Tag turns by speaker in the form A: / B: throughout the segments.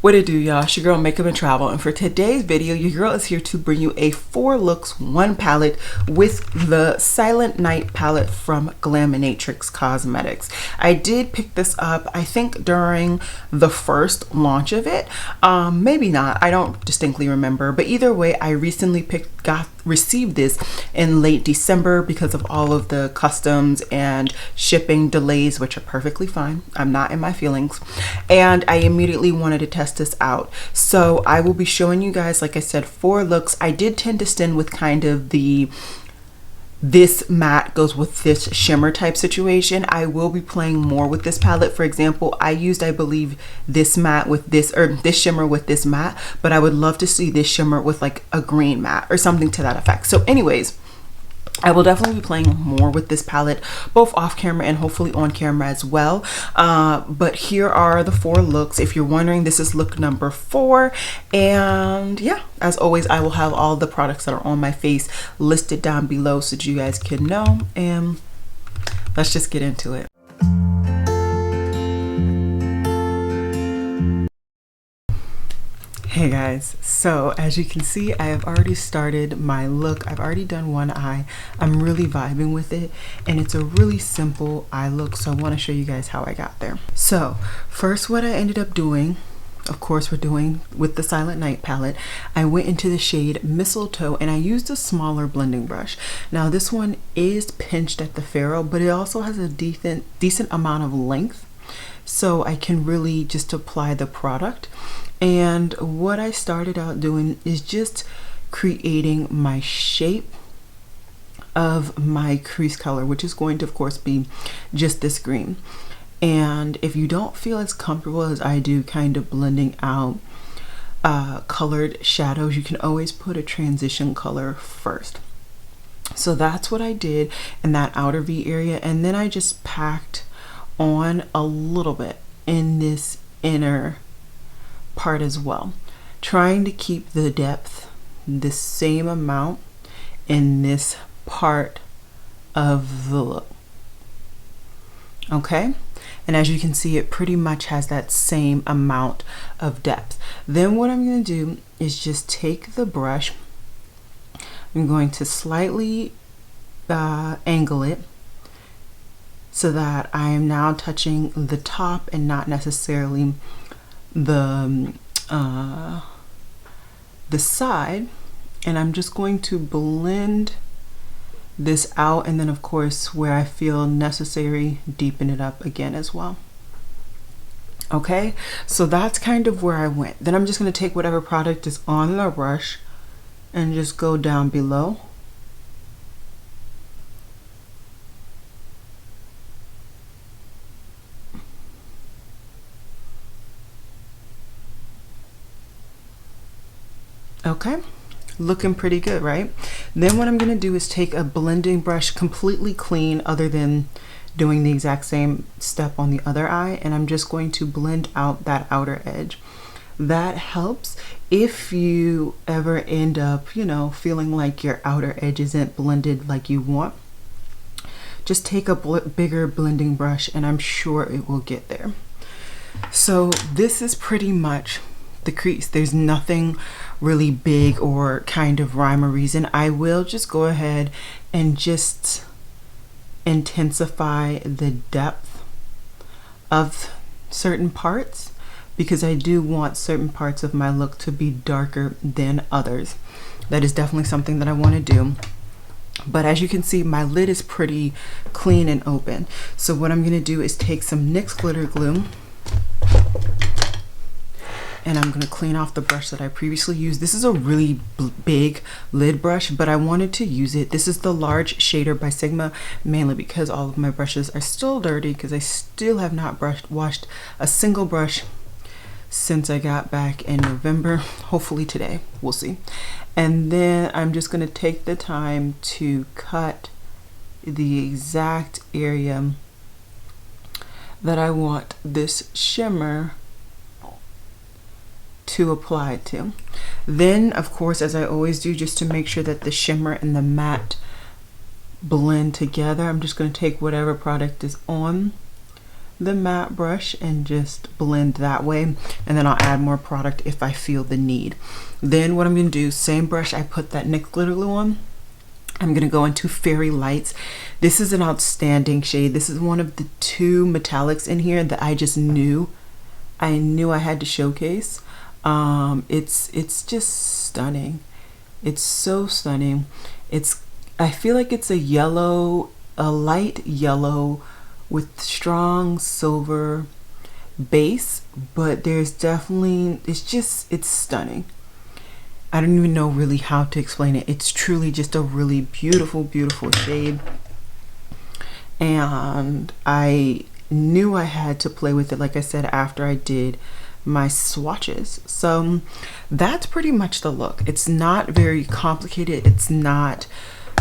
A: What it do, y'all? It's your girl Makeup and Travel, and for today's video your girl is here to bring you a 4 looks 1 palette with the Silent Night palette from Glaminatrix Cosmetics. I did pick this up I think during the first launch of it, maybe not, I don't distinctly remember, but either way I recently received this in late December because of all of the customs and shipping delays, which are perfectly fine. I'm not in my feelings, and I immediately wanted to test this out. So I will be showing you guys, like I said, 4 looks. I did tend to stand with kind of the this matte goes with this shimmer type situation. I will be playing more with this palette. For example, I used, I believe, this matte with this, or this shimmer with this matte, but I would love to see this shimmer with like a green matte or something to that effect. So anyways, I will definitely be playing more with this palette, both off camera and hopefully on camera as well. But here are the 4 looks. If you're wondering, this is look number 4. And yeah, as always, I will have all the products that are on my face listed down below so that you guys can know. And let's just get into it. Hey guys, so as you can see, I have already started my look. I've already done one eye. I'm really vibing with it, and it's a really simple eye look, so I want to show you guys how I got there. So first, what I ended up doing, of course we're doing with the Silent Night palette, I went into the shade Mistletoe and I used a smaller blending brush. Now this one is pinched at the ferrule, but it also has a decent amount of length, so I can really just apply the product. And what I started out doing is just creating my shape of my crease color, which is going to of course be just this green. And if you don't feel as comfortable as I do kind of blending out colored shadows, you can always put a transition color first. So that's what I did in that outer V area, and then I just packed on a little bit in this inner part as well, trying to keep the depth the same amount in this part of the look. Okay, and as you can see, it pretty much has that same amount of depth. Then what I'm going to do is just take the brush, I'm going to slightly angle it so that I am now touching the top and not necessarily the side, and I'm just going to blend this out, and then of course where I feel necessary, deepen it up again as well. Okay, so that's kind of where I went. Then I'm just going to take whatever product is on the brush and just go down below. Okay, looking pretty good, right? Then what I'm going to do is take a blending brush, completely clean other than doing the exact same step on the other eye, and I'm just going to blend out that outer edge. That helps if you ever end up, you know, feeling like your outer edge isn't blended like you want. Just take a bigger blending brush and I'm sure it will get there. So this is pretty much the crease. There's nothing really big or kind of rhyme or reason. I will just go ahead and just intensify the depth of certain parts because I do want certain parts of my look to be darker than others. That is definitely something that I want to do. But as you can see, my lid is pretty clean and open. So what I'm going to do is take some NYX glitter glue, and I'm going to clean off the brush that I previously used. This is a really big lid brush, but I wanted to use it. This is the large shader by Sigma, mainly because all of my brushes are still dirty because I still have not washed a single brush since I got back in November. Hopefully today, we'll see. And then I'm just going to take the time to cut the exact area that I want this shimmer to apply to. Then of course, as I always do, just to make sure that the shimmer and the matte blend together, I'm just going to take whatever product is on the matte brush and just blend that way, and then I'll add more product if I feel the need. Then what I'm going to do, same brush I put that NYX glitter glue on, I'm going to go into Fairy Lights. This is an outstanding shade. This is one of the 2 metallics in here that I just knew I had to showcase. It's just stunning. It's so stunning. I feel like it's a yellow, a light yellow with strong silver base, but there's definitely, it's stunning. I don't even know really how to explain it. It's truly just a really beautiful, beautiful shade. And I knew I had to play with it, like I said, after I did my swatches. So that's pretty much the look. It's not very complicated. It's not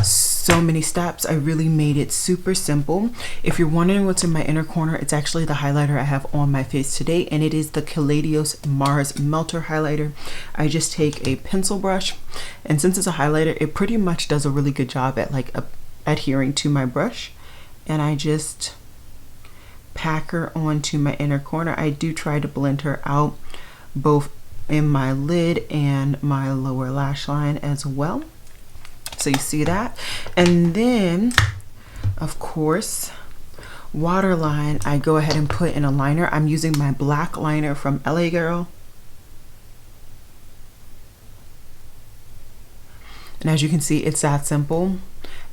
A: so many steps. I really made it super simple. If you're wondering what's in my inner corner, it's actually the highlighter I have on my face today, and it is the Kaledios Mars Melter highlighter. I just take a pencil brush, and since it's a highlighter, it pretty much does a really good job at like adhering to my brush, and I just pack her onto my inner corner. I do try to blend her out both in my lid and my lower lash line as well. So you see that. And then of course, waterline, I go ahead and put in a liner. I'm using my black liner from LA Girl. And as you can see, it's that simple.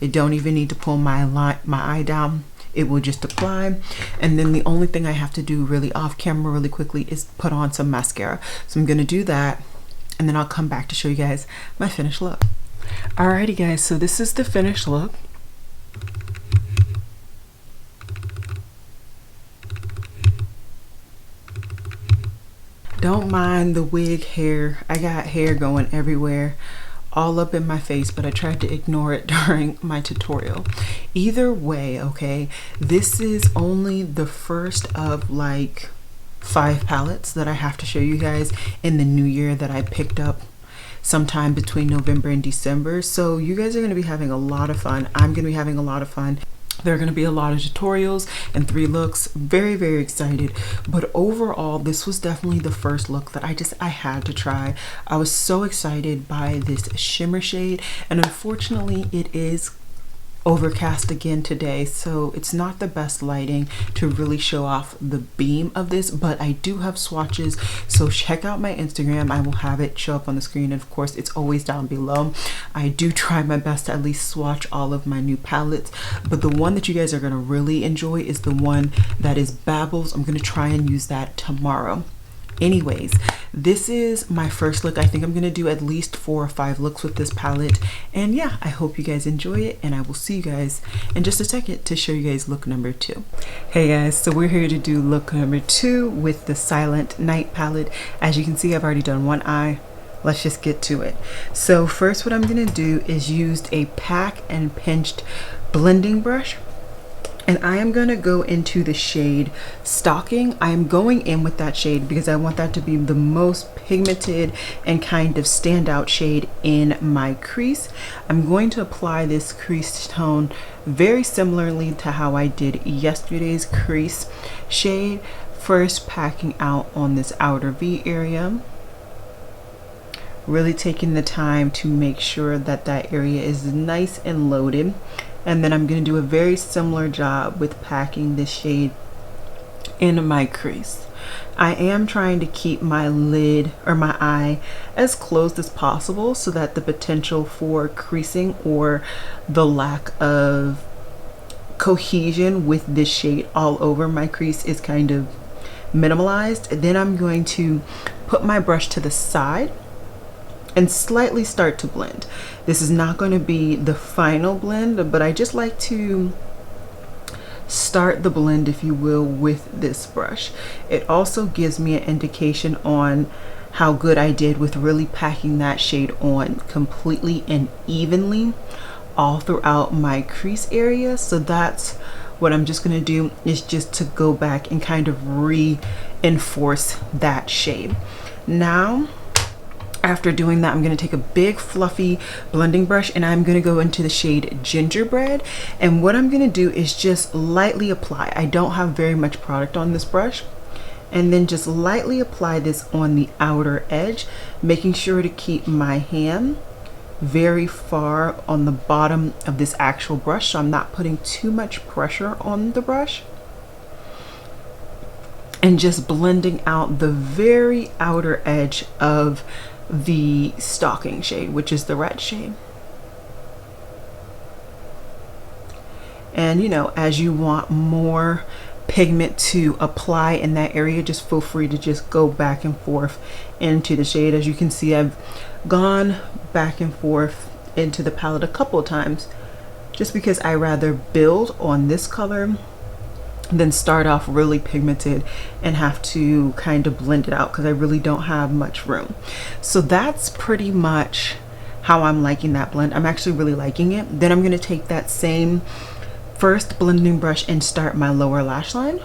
A: I don't even need to pull my eye down. It will just apply. And then the only thing I have to do really off camera really quickly is put on some mascara. So I'm gonna do that, and then I'll come back to show you guys my finished look. Alrighty guys, so this is the finished look. Don't mind the wig hair. I got hair going everywhere, all up in my face, but I tried to ignore it during my tutorial. Either way, okay, this is only the first of like 5 palettes that I have to show you guys in the new year that I picked up sometime between November and December. So you guys are going to be having a lot of fun. I'm going to be having a lot of fun. There are going to be a lot of tutorials and 3 looks. Very, very excited. But overall, this was definitely the first look that I had to try. I was so excited by this shimmer shade, and unfortunately it is overcast again today, so it's not the best lighting to really show off the beam of this, but I do have swatches, so check out my Instagram. I will have it show up on the screen, and of course it's always down below. I do try my best to at least swatch all of my new palettes, but the one that you guys are going to really enjoy is the one that is Babbles. I'm going to try and use that tomorrow. Anyways, this is my first look. I think I'm going to do at least 4 or 5 looks with this palette. And yeah, I hope you guys enjoy it, and I will see you guys in just a second to show you guys look number 2. Hey guys, so we're here to do look number 2 with the Silent Night palette. As you can see, I've already done one eye. Let's just get to it. So first, what I'm going to do is use a pack and pinched blending brush. And I am going to go into the shade Stalking. I am going in with that shade because I want that to be the most pigmented and kind of standout shade in my crease. I'm going to apply this crease tone very similarly to how I did yesterday's crease shade. First, packing out on this outer V area. Really taking the time to make sure that that area is nice and loaded. And then I'm going to do a very similar job with packing this shade in my crease. I am trying to keep my lid or my eye as closed as possible so that the potential for creasing or the lack of cohesion with this shade all over my crease is kind of minimalized. Then I'm going to put my brush to the side and slightly start to blend. This is not going to be the final blend, but I just like to start the blend, if you will, with this brush. It also gives me an indication on how good I did with really packing that shade on completely and evenly all throughout my crease area. So that's what I'm just going to do, is just to go back and kind of reinforce that shade. Now After doing that, I'm going to take a big fluffy blending brush and I'm going to go into the shade Gingerbread. And what I'm going to do is just lightly apply. I don't have very much product on this brush. And then just lightly apply this on the outer edge, making sure to keep my hand very far on the bottom of this actual brush, so I'm not putting too much pressure on the brush. And just blending out the very outer edge of the Stalking shade, which is the red shade. And you know, as you want more pigment to apply in that area, just feel free to just go back and forth into the shade. As you can see, I've gone back and forth into the palette a couple of times just because I rather build on this color than start off really pigmented and have to kind of blend it out, because I really don't have much room. So that's pretty much how I'm liking that blend. I'm actually really liking it. Then I'm going to take that same first blending brush and start my lower lash line.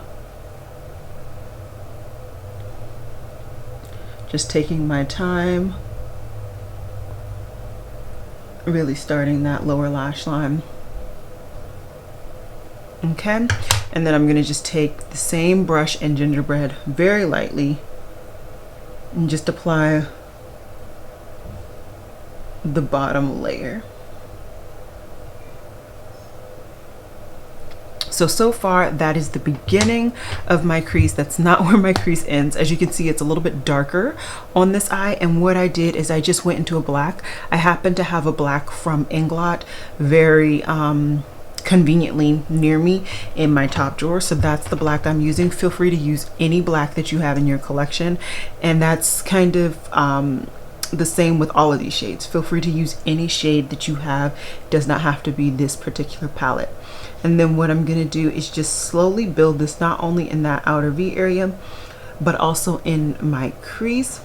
A: Just taking my time, really starting that lower lash line. Okay, and then I'm going to just take the same brush and Gingerbread very lightly and just apply the bottom layer. So far that is the beginning of my crease. That's not where my crease ends. As you can see, it's a little bit darker on this eye, and what I did is I just went into a black. I happen to have a black from Inglot very conveniently near me in my top drawer, so that's the black I'm using. Feel free to use any black that you have in your collection, and that's kind of the same with all of these shades. Feel free to use any shade that you have. It does not have to be this particular palette. And then what I'm going to do is just slowly build this, not only in that outer V area but also in my crease,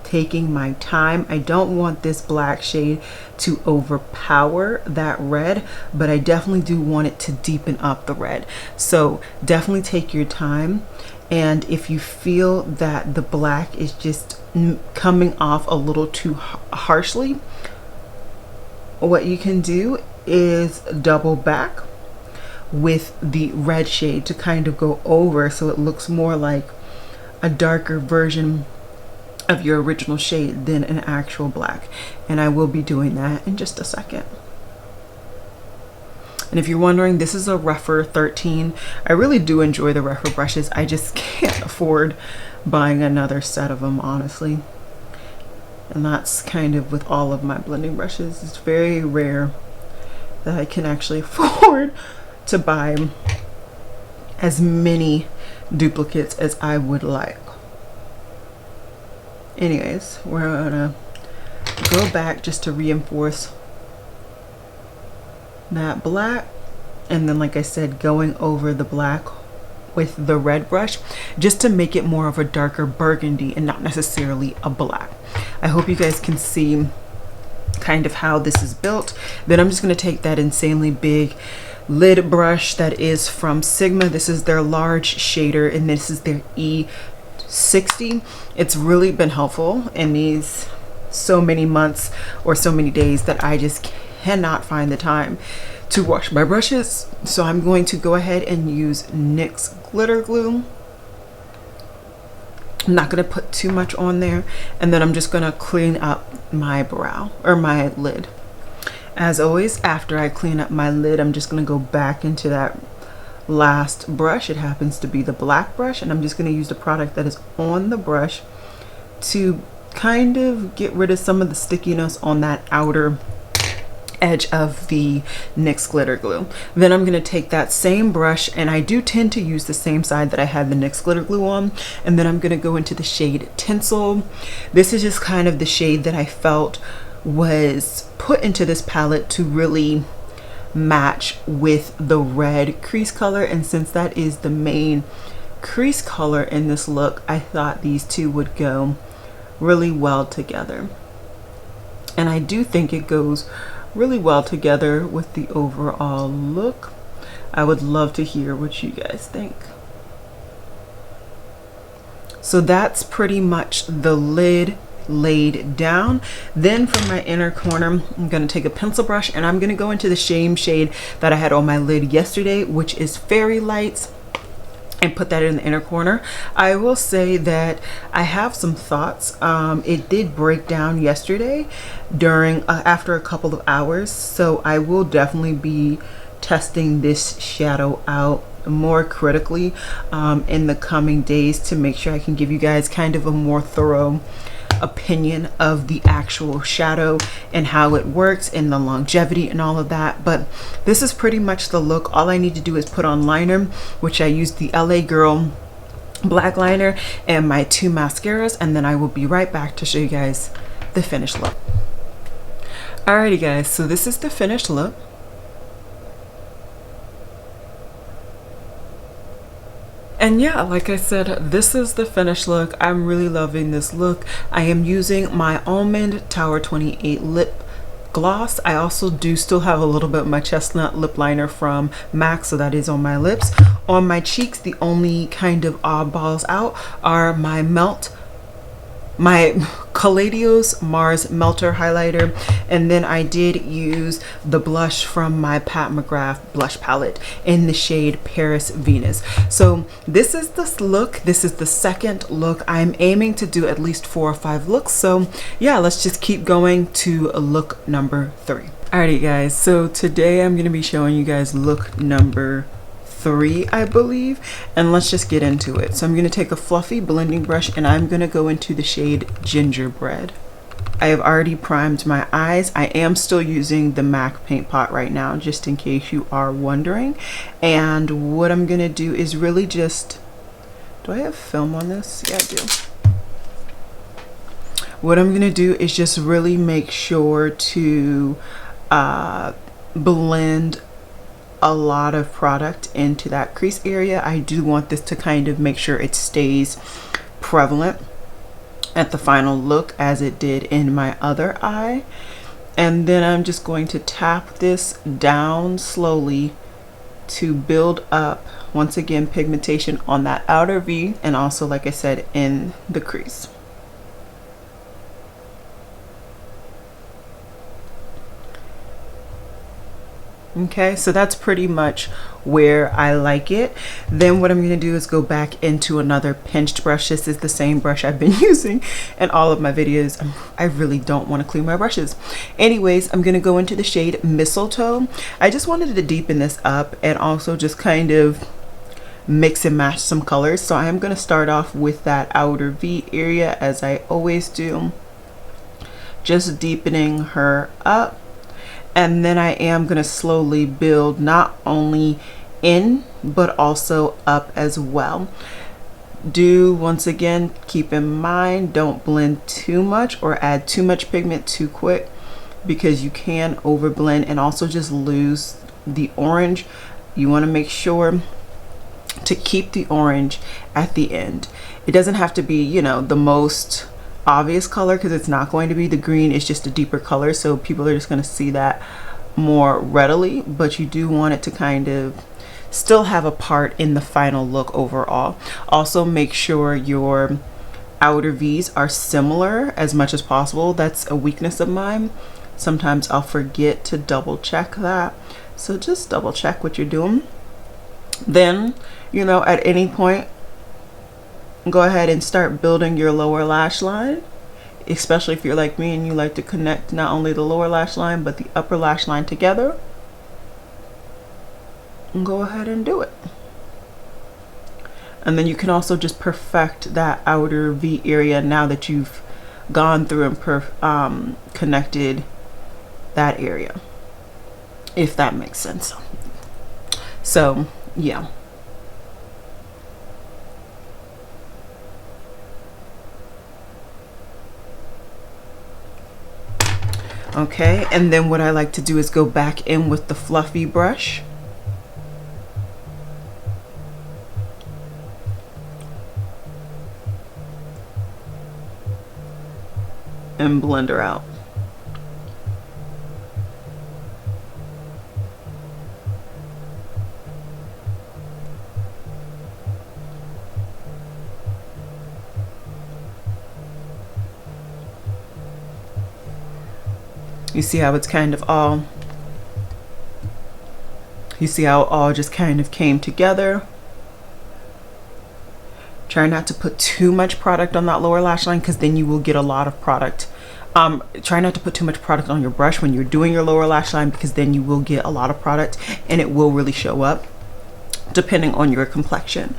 A: taking my time. I don't want this black shade to overpower that red, but I definitely do want it to deepen up the red. So definitely take your time, and if you feel that the black is just coming off a little too harshly, what you can do is double back with the red shade to kind of go over, so it looks more like a darker version of your original shade than an actual black. And I will be doing that in just a second. And if you're wondering, this is a Rephr 13. I really do enjoy the Rephr brushes. I just can't afford buying another set of them, honestly. And that's kind of with all of my blending brushes. It's very rare that I can actually afford to buy as many duplicates as I would like. Anyways, we're gonna go back just to reinforce that black, and then like I said, going over the black with the red brush just to make it more of a darker burgundy and not necessarily a black. I hope you guys can see kind of how this is built. Then I'm just going to take that insanely big lid brush that is from Sigma. This is their large shader, and this is their E60. It's really been helpful in these so many months or so many days that I just cannot find the time to wash my brushes. So I'm going to go ahead and use NYX glitter glue. I'm not going to put too much on there, and then I'm just going to clean up my brow or my lid. As always, after I clean up my lid, I'm just going to go back into that last brush. It happens to be the black brush, and I'm just going to use the product that is on the brush to kind of get rid of some of the stickiness on that outer edge of the NYX glitter glue. Then I'm going to take that same brush, and I do tend to use the same side that I had the NYX glitter glue on, and then I'm going to go into the shade Tinsel. This is just kind of the shade that I felt was put into this palette to really match with the red crease color, and since that is the main crease color in this look, I thought these two would go really well together. And I do think it goes really well together with the overall look. I would love to hear what you guys think. So that's pretty much the lid laid down. Then from my inner corner, I'm going to take a pencil brush and I'm going to go into the same shade that I had on my lid yesterday, which is Fairy Lights, and put that in the inner corner. I will say that I have some thoughts. It did break down yesterday during after a couple of hours, so I will definitely be testing this shadow out more critically in the coming days to make sure I can give you guys kind of a more thorough opinion of the actual shadow and how it works and the longevity and all of that. But this is pretty much the look. All I need to do is put on liner, which I used the LA Girl black liner and my 2 mascaras, and then I will be right back to show you guys the finished look. Alrighty guys, so this is the finished look. And yeah, like I said, this is the finished look. I'm really loving this look. I am using my Almond Tower 28 lip gloss. I also do still have a little bit of my Chestnut lip liner from MAC, so that is on my lips. On my cheeks, the only kind of oddballs out are my Kaledios Mars Melter highlighter, and then I did use the blush from my McGrath blush palette in the shade Paris Venus. So this is this look. This is the second look. I'm aiming to do at least 4 or 5 looks, so yeah, let's just keep going to look number 3. Alrighty guys, so today I'm going to be showing you guys look number 3, I believe, and let's just get into it. So I'm going to take a fluffy blending brush and I'm going to go into the shade Gingerbread. I have already primed my eyes. I am still using the MAC paint pot right now, just in case you are wondering. And what I'm going to do is really just, do I have film on this? Yeah, I do. What I'm going to do is just really make sure to blend a lot of product into that crease area. I do want this to kind of make sure it stays prevalent at the final look as it did in my other eye. And then I'm just going to tap this down slowly to build up, once again, pigmentation on that outer V, and also, like I said, in the crease. Okay, so that's pretty much where I like it. Then what I'm going to do is go back into another pinched brush. This is the same brush I've been using in all of my videos. I really don't want to clean my brushes. Anyways, I'm going to go into the shade Mistletoe. I just wanted to deepen this up and also just kind of mix and match some colors. So I am going to start off with that outer V area, as I always do, just deepening her up. And then I am going to slowly build not only in but also up as well. Do, once again, keep in mind, don't blend too much or add too much pigment too quick, because you can overblend and also just lose the orange. You want to make sure to keep the orange at the end. It doesn't have to be, you know, the most obvious color, because it's not going to be. The green is just a deeper color, so people are just going to see that more readily, but you do want it to kind of still have a part in the final look overall. Also, make sure your outer V's are similar as much as possible. That's a weakness of mine. Sometimes I'll forget to double check that, so just double check what you're doing. Then, you know, at any point, go ahead and start building your lower lash line, especially if you're like me and you like to connect not only the lower lash line but the upper lash line together. And go ahead and do it. And then you can also just perfect that outer V area now that you've gone through and connected that area, if that makes sense. So yeah. Okay, and then what I like to do is go back in with the fluffy brush and blend her out. You see how it's kind of all, you see how it all just kind of came together. Try not to put too much product on that lower lash line, because then you will get a lot of product. Try not to put too much product on your brush when you're doing your lower lash line, because then you will get a lot of product and it will really show up depending on your complexion.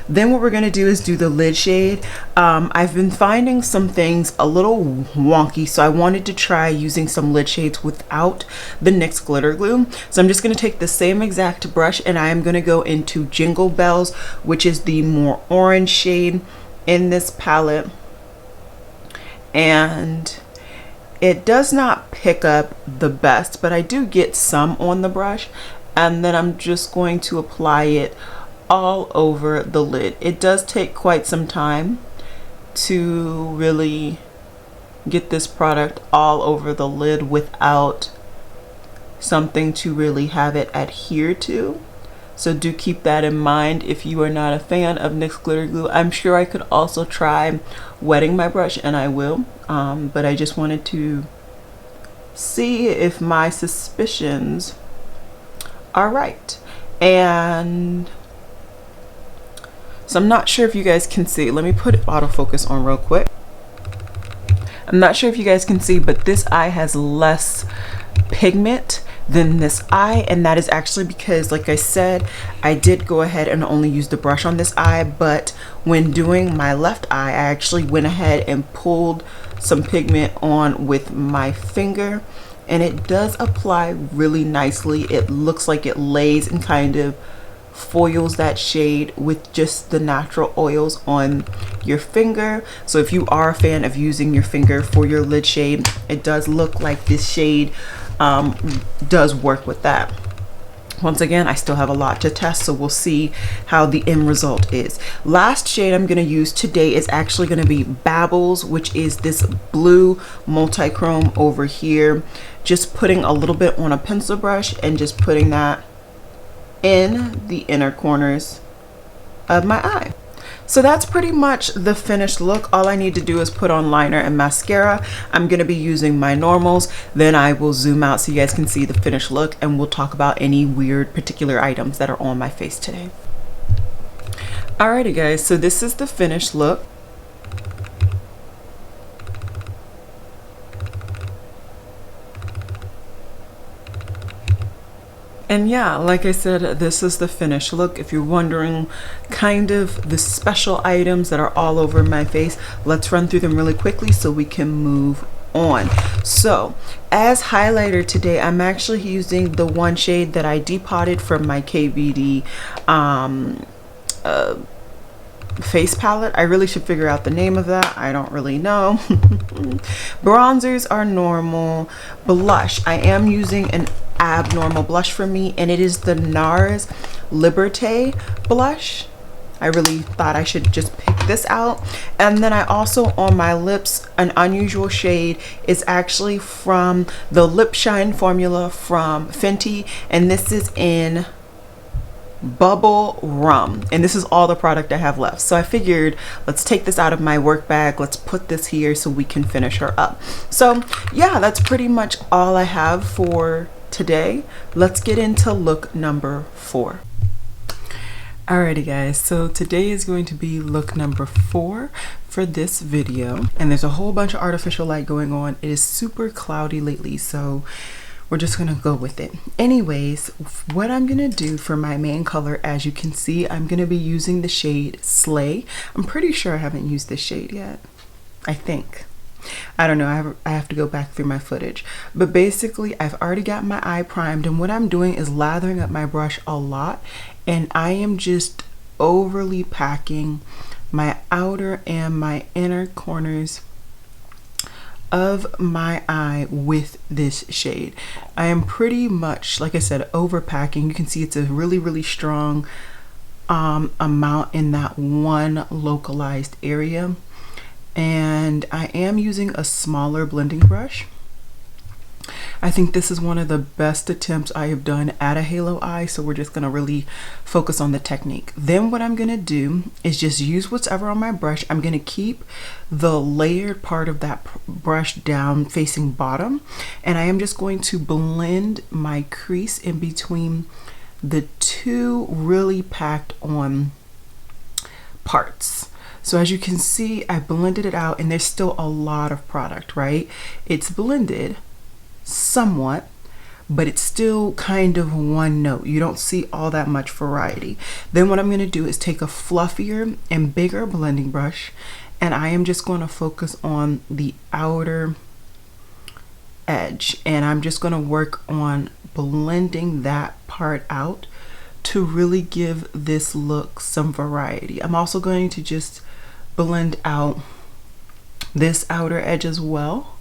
A: Then what we're going to do is do the lid shade. I've been finding some things a little wonky, so I wanted to try using some lid shades without the NYX glitter glue. So I'm just going to take the same exact brush and I am going to go into Jingle Bells, which is the more orange shade in this palette. And it does not pick up the best, but I do get some on the brush. And then I'm just going to apply it all over the lid. It does take quite some time to really get this product all over the lid without something to really have it adhere to. So do keep that in mind if you are not a fan of NYX glitter glue. I'm sure I could also try wetting my brush, and I will, but I just wanted to see if my suspicions are right. And so I'm not sure if you guys can see. Let me put autofocus on real quick. I'm not sure if you guys can see, but this eye has less pigment than this eye, and that is actually because, like I said, I did go ahead and only use the brush on this eye, but when doing my left eye, I actually went ahead and pulled some pigment on with my finger, and it does apply really nicely. It looks like it lays and kind of foils that shade with just the natural oils on your finger. So if you are a fan of using your finger for your lid shade, it does look like this shade does work with that. Once again, I still have a lot to test, so we'll see how the end result is. Last shade I'm going to use today is actually going to be Babbles, which is this blue multi-chrome over here. Just putting a little bit on a pencil brush and just putting that in the inner corners of my eye. So that's pretty much the finished look. All I need to do is put on liner and mascara. I'm going to be using my normals. Then I will zoom out so you guys can see the finished look, and we'll talk about any weird particular items that are on my face today. Alrighty guys, so this is the finished look. And yeah, like I said, this is the finished look. If you're wondering kind of the special items that are all over my face, let's run through them really quickly so we can move on. So as highlighter today, I'm actually using the one shade that I depotted from my KVD face palette. I really should figure out the name of that. I don't really know. Bronzers are normal. Blush, I am using an abnormal blush for me, and it is the NARS Liberte blush. I really thought I should just pick this out. And then I also, on my lips, an unusual shade is actually from the Lip Shine formula from Fenty, and this is in Bubble Rum, and this is all the product I have left. So I figured, let's take this out of my work bag, let's put this here so we can finish her up. So yeah, that's pretty much all I have for today. Let's get into look number 4. Alrighty guys, so today is going to be look number 4 for this video, and there's a whole bunch of artificial light going on. It is super cloudy lately, so we're just gonna go with it. Anyways, what I'm gonna do for my main color, as you can see, I'm gonna be using the shade Slay. I'm pretty sure I haven't used this shade yet. I think. I don't know, I have to go back through my footage. But basically, I've already got my eye primed, and what I'm doing is lathering up my brush a lot, and I am just overly packing my outer and my inner corners of my eye with this shade. I am pretty much, like I said, overpacking. You can see it's a really strong amount in that one localized area. And I am using a smaller blending brush. I think this is one of the best attempts I have done at a halo eye, so we're just going to really focus on the technique. Then what I'm going to do is just use whatever on my brush. I'm going to keep the layered part of that brush down facing bottom, and I am just going to blend my crease in between the two really packed on parts. So as you can see, I blended it out, and there's still a lot of product, right? It's blended somewhat, but it's still kind of one note. You don't see all that much variety. Then what I'm going to do is take a fluffier and bigger blending brush, and I am just going to focus on the outer edge, and I'm just going to work on blending that part out to really give this look some variety. I'm also going to just blend out this outer edge as well,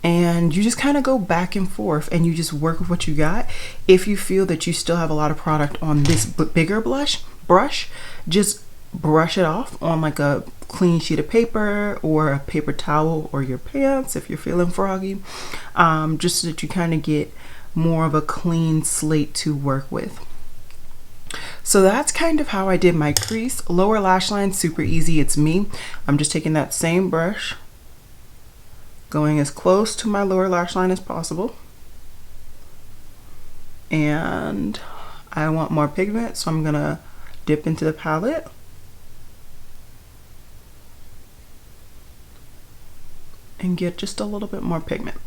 A: and you just kind of go back and forth and you just work with what you got. If you feel that you still have a lot of product on this bigger brush, just brush it off on like a clean sheet of paper or a paper towel or your pants if you're feeling froggy, just so that you kind of get more of a clean slate to work with. So that's kind of how I did my crease. Lower lash line, super easy, it's me. I'm just taking that same brush, going as close to my lower lash line as possible. And I want more pigment, so I'm gonna dip into the palette. And get just a little bit more pigment.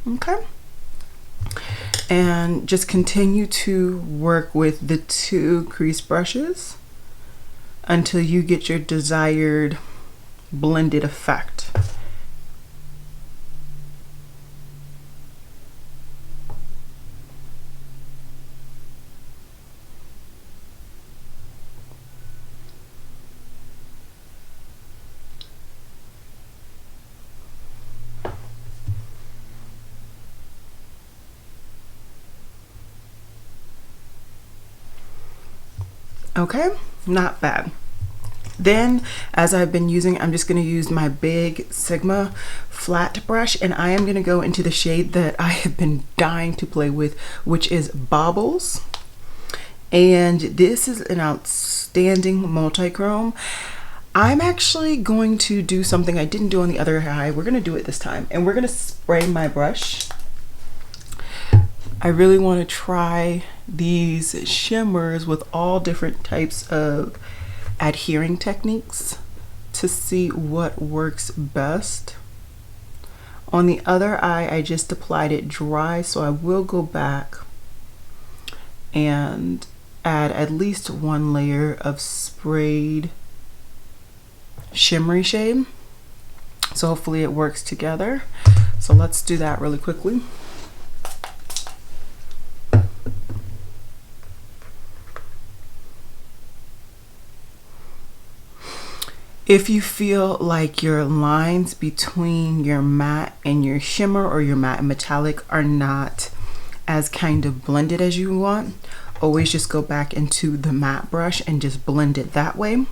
A: Okay. And just continue to work with the two crease brushes until you get your desired blended effect. Okay, not bad. Then, as I've been using, I'm just going to use my big Sigma flat brush, and I am going to go into the shade that I have been dying to play with, which is Baubles. And this is an outstanding multi-chrome. I'm actually going to do something I didn't do on the other eye. We're going to do it this time, and we're going to spray my brush. I really want to try these shimmers with all different types of adhering techniques to see what works best. On the other eye, I just applied it dry, so I will go back and add at least one layer of sprayed shimmery shade. So hopefully it works together. So let's do that really quickly. If you feel like your lines between your matte and your shimmer, or your matte and metallic, are not as kind of blended as you want, always just go back into the matte brush and just blend it that way.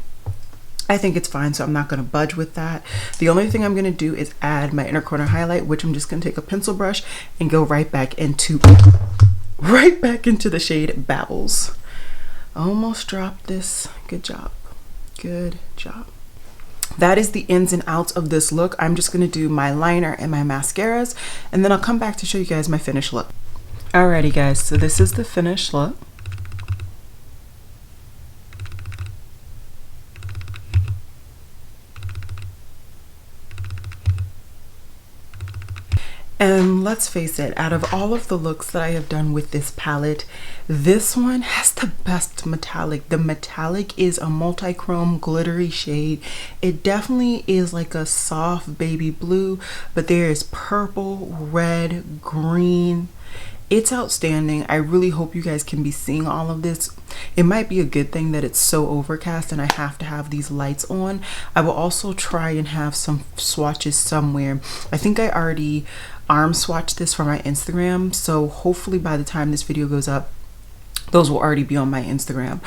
A: I think it's fine, so I'm not going to budge with that. The only thing I'm going to do is add my inner corner highlight, which I'm just going to take a pencil brush and go right back into the shade Baubles. Almost dropped this. Good job. Good job. That is the ins and outs of this look. I'm just going to do my liner and my mascaras, and then I'll come back to show you guys my finished look. Alrighty guys, so this is the finished look. And let's face it, out of all of the looks that I have done with this palette, this one has the best metallic. The metallic is a multi-chrome glittery shade. It definitely is like a soft baby blue, but there is purple, red, green. It's outstanding. I really hope you guys can be seeing all of this. It might be a good thing that it's so overcast and I have to have these lights on. I will also try and have some swatches somewhere. I think I already arm swatched this for my Instagram, so hopefully by the time this video goes up, those will already be on my Instagram.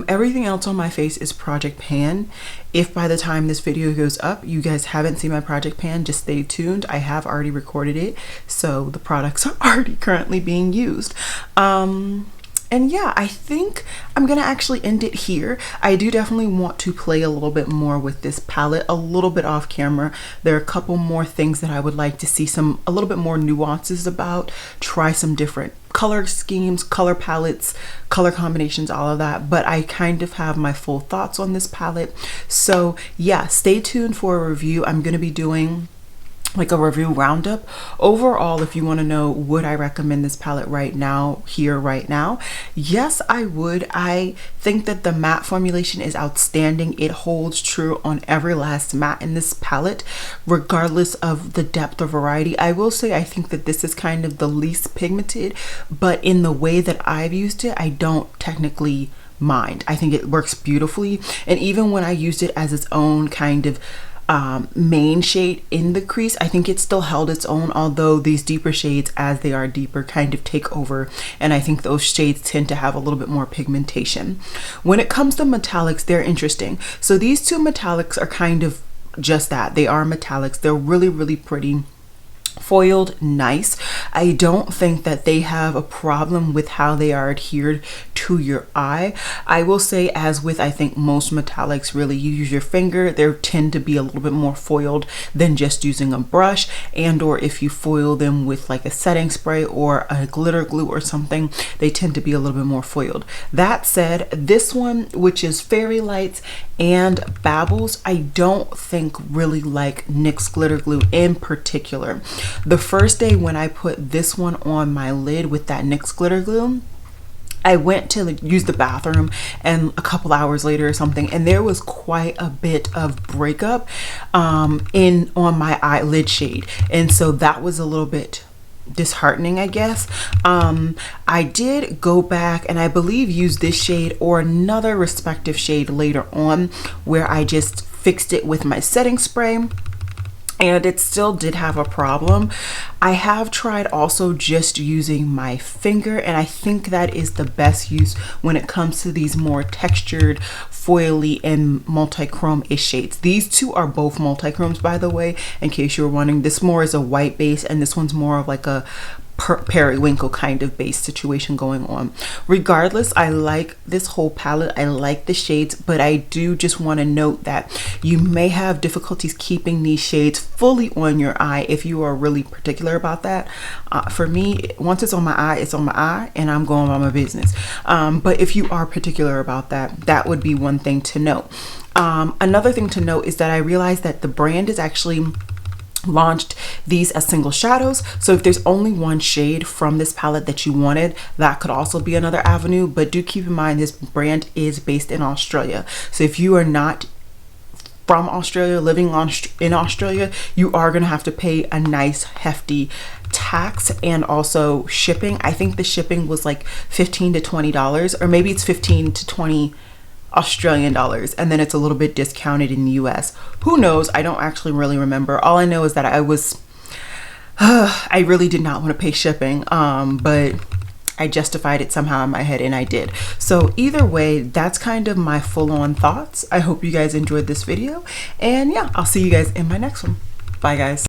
A: Everything else on my face is Project Pan. If by the time this video goes up you guys haven't seen my Project Pan, just stay tuned. I have already recorded it, so the products are already currently being used. And yeah, I think I'm gonna actually end it here. I do definitely want to play a little bit more with this palette, a little bit off camera. There are a couple more things that I would like to see a little bit more nuances about, try some different color schemes, color palettes, color combinations, all of that. But I kind of have my full thoughts on this palette. So yeah, stay tuned for a review. I'm gonna be doing like a review roundup. Overall, if you want to know, would I recommend this palette right now, right now? Yes, I would. I think that the matte formulation is outstanding. It holds true on every last matte in this palette, regardless of the depth or variety. I will say I think that this is kind of the least pigmented, but in the way that I've used it, I don't technically mind. I think it works beautifully. And even when I used it as its own kind of main shade in the crease, I think it still held its own, although these deeper shades, as they are deeper, kind of take over, and I think those shades tend to have a little bit more pigmentation. When it comes to metallics, they're interesting. So these two metallics are kind of just that. They are metallics. They're really, really pretty. Foiled, nice. I don't think that they have a problem with how they are adhered to your eye. I will say, as with I think most metallics, really, you use your finger, they tend to be a little bit more foiled than just using a brush, and or if you foil them with like a setting spray or a glitter glue or something, they tend to be a little bit more foiled. That said, this one, which is Fairy Lights and Babbles, I don't think really like NYX glitter glue in particular. The first day when I put this one on my lid with that NYX glitter glue, I went to use the bathroom, and a couple hours later or something, and there was quite a bit of breakup on my eyelid shade, and so that was a little bit disheartening, I guess. I did go back and I believe use this shade or another respective shade later on, where I just fixed it with my setting spray, and it still did have a problem. I have tried also just using my finger, and I think that is the best use when it comes to these more textured, foily, and multi-chrome-ish shades. These two are both multi-chromes, by the way, in case you were wondering. This more is a white base, and this one's more of like a periwinkle kind of base situation going on. Regardless, I like this whole palette. I like the shades, but I do just want to note that you may have difficulties keeping these shades fully on your eye if you are really particular about that. For me, once it's on my eye, it's on my eye, and I'm going about my business. But if you are particular about that, that would be one thing to note. Another thing to note is that I realized that the brand is actually launched these as single shadows, so if there's only one shade from this palette that you wanted, that could also be another avenue. But do keep in mind this brand is based in Australia, so if you are not from Australia, living in Australia, you are going to have to pay a nice hefty tax and also shipping. I think the shipping was like $15 to $20, or maybe it's 15 to 20 Australian dollars, and then it's a little bit discounted in the US. Who knows? I don't actually really remember. All I know is that I really did not want to pay shipping, but I justified it somehow in my head, and I did. So either way, that's kind of my full-on thoughts. I hope you guys enjoyed this video, and yeah, I'll see you guys in my next one. Bye guys.